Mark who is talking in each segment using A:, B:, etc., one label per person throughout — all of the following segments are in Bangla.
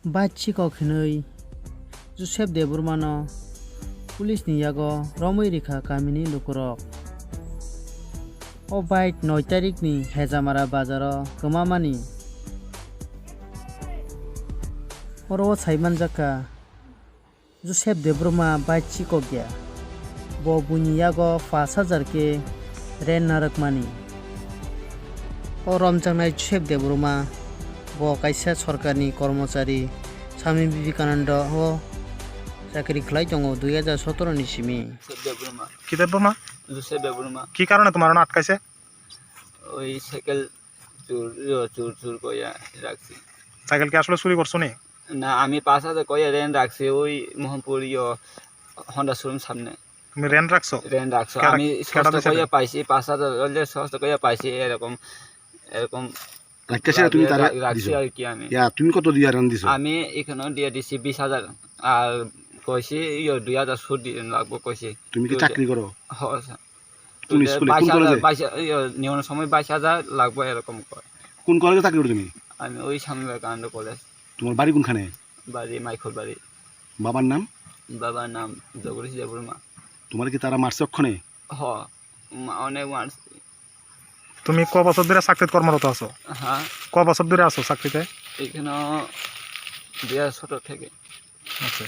A: Bachi kokhinui Joseph Deburmano Pulis ni yago Romoi Rikha kamini lukurok O bait 9 tarik ni Hejamara bazaro kemamani Oro saimanjaka Joseph Deburma bachi kokya Bo buni yago 5000 ke ren narakmani O romjangnai Joseph Deburma bo kaisa sorkarni kormachari Swami Vivekananda o চাকরি খাই tongo 2017 ni simi
B: কি দেববর্মা
C: জোসেফ দেববর্মা
B: কি কারণে তোমার আটকাইছে
C: ওই সাইকেল চুর কইয়া রাখছি
B: সাইকেল কি আসলে চুরি করছো নি
C: না আমি 5000 কইয়া রেন রাখছি ওই মোহনপুর হন্ডা শোরুম সামনে
B: তুমি রেন্ট রাখছো
C: আমি সস্তা কইয়া পাইছি 5000 হলে সস্তা কইয়া পাইছি এরকম
D: রাখতেছে তুমি তারা
C: রাখছি আর কি আমি
D: তুমি কত দিয়া রেন্ট দিছো
C: আমি এখানে দিয়ে দিছি 20000 আর কইছি 2000 সুদ লাগবো কইছি
D: তুমি কি চাকরি করো
C: হ্যাঁ
D: তুমি স্কুলে কোন কলেজে
C: নিয়ন সময় 22000 লাগবো এরকম কয়
D: কোন কলেজে চাকরি করো তুমি
C: আমি ওই স্বামী বিবেকানন্দ কলেজ
D: তোমার বাড়ি কোনখানে
C: বাড়ি মাইখর বাড়ি
D: বাবার
C: বাবার নাম জগদীশ দেববর্মা
D: তোমার কি তারা মারছে অক্ষণে
C: হ্যাঁ অনেক মাস
B: তুমি ক বছর ধরে চাকরিতে কর্মরত আছো
C: হ্যাঁ
B: ক বছর ধরে আছো চাকরিতে
C: এখানে 2017 থেকে
B: আচ্ছা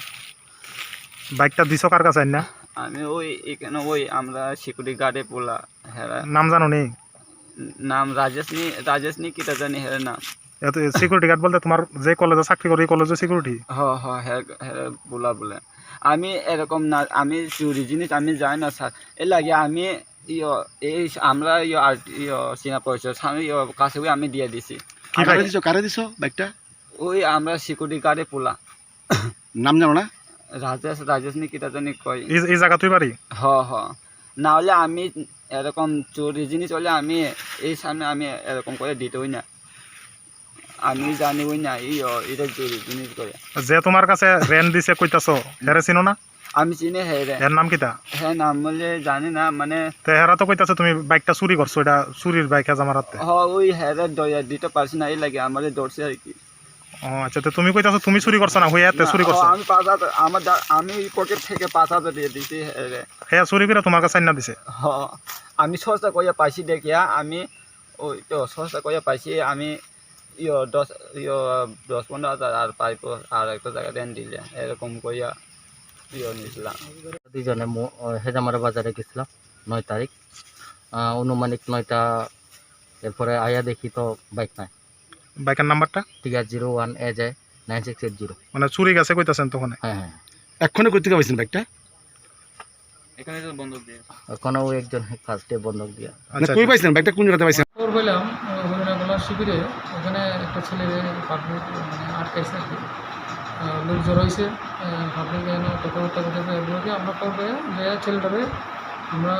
B: বাইকটা দিছো কার কাছে না
C: আমি ওই এখানে ওই আমরা সিকিউরিটি গার্ডে পোলা হেরা
B: নাম জানো নি
C: নাম রাজেশনি কিটা জানি হেরা নাম
B: এত সিকিউরিটি গার্ড বলতে তোমার যে কলেজে চাকরি করে এই কলেজে সিকিউরিটি
C: হ্যাঁ হ্যাঁ হেরা পোলা বলে আমি এরকম না আমি চুরি জিনিস আমি যাই না স্যার এর লাগে আমি এই আমরা চিনা পরিচয় স্বামী কাছে আমি দিয়ে দিছি
D: কি কারে দিছো বাইকটা
C: ওই আমরা সিকিউরিটি গার্ডে পোলা
D: নাম জানো না
C: রাজেশ নি কিটা জানি কয়
B: এই জায়গা তুই বাড়ি
C: না হলে আমি এরকম চুরি জিনিস হলে আমি এই সামনে আমি এরকম করে দিতে হই না আমি জানি হই না এটা চুরি জিনিস করে
B: যে তোমার কাছে রেন্ট দিছে কইতাছো হেরে চিনো না
C: আমি চিনি
B: এর নাম কিটা
C: হ্যাঁ নাম বলে জানি না মানে
B: তে হেরা তো কইতাছো তুমি বাইকটা চুরি করছো এটা চুরির বাইক হেজামারাতে
C: ওই হেরে দয়া দিতে পারছি না এই লাগে আমাদের দৌড়ছে আর কি
B: ও আচ্ছা তো তুমি কইতাছো তুমি চুরি করছ না হইয়াতে চুরি করছ
C: আমি 5000 আমি পকেট থেকে 5000 দিয়ে দিছি
B: হ্যাঁ চুরি করে তোমার কাছে না দিছে
C: আমি সস্তা কইয়া পাইছি দেখিয়া আমি ওই তো সস্তা কইয়া পাইছি আমি 10-15,000 আর পাইবো আর একটা জায়গা দেন দিলে এরকম কইয়া নিছিলাম
E: দুইজনে হেজামারা বাজারে গেছিলাম 9 তারিখ অনুমানিক 9টা এরপরে আয়া দেখি তো বাইক নাই
B: বাইকের নাম্বারটা
E: TR01 AJ 9680
B: মানে চুরি গেছে কইতাছেন তখন
E: হ্যাঁ
D: এক্ষণে কই থেকে পাইছেন বাইকটা
C: এখানে তো বন্ধক দিয়ে
E: ওখানেও একজন ফার্স্টে বন্ধক দিয়া
D: আচ্ছা কই পাইছেন বাইকটা কোন জায়গাতে পাইছেন
F: খবর পেলাম হরিণাগোলা শিবিরে ওখানে একটা ছেলে পাবলিক মানে আটকাইছে আর কি লোক জড়ো হয়েছে পাবলিক কথাবার্তা করতেছে এগুলোকে আমরা খবর পেয়ে যে ছেলেটারে আমরা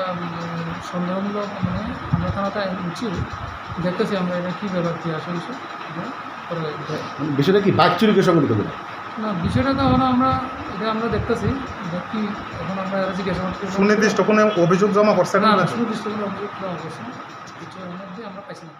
F: সন্দেহমূলক মানে আমরা থানাতে নিচ্ছি দেখতেছি আমরা এটা কী ব্যাপার কী আসল
D: বিষয়টা কি বাইক চুরি করে সংগঠিত করে
F: না বিষয়টা তো এখন আমরা দেখতেছি দেখি এখন আমরা জিজ্ঞাসা করছি
B: সুনির্দিষ্ট কোনো অভিযোগ জমা করছেন
F: না সুনির্দিষ্ট কোনো অভিযোগ জমা করছি কিছু মধ্যে আমরা পাইছি না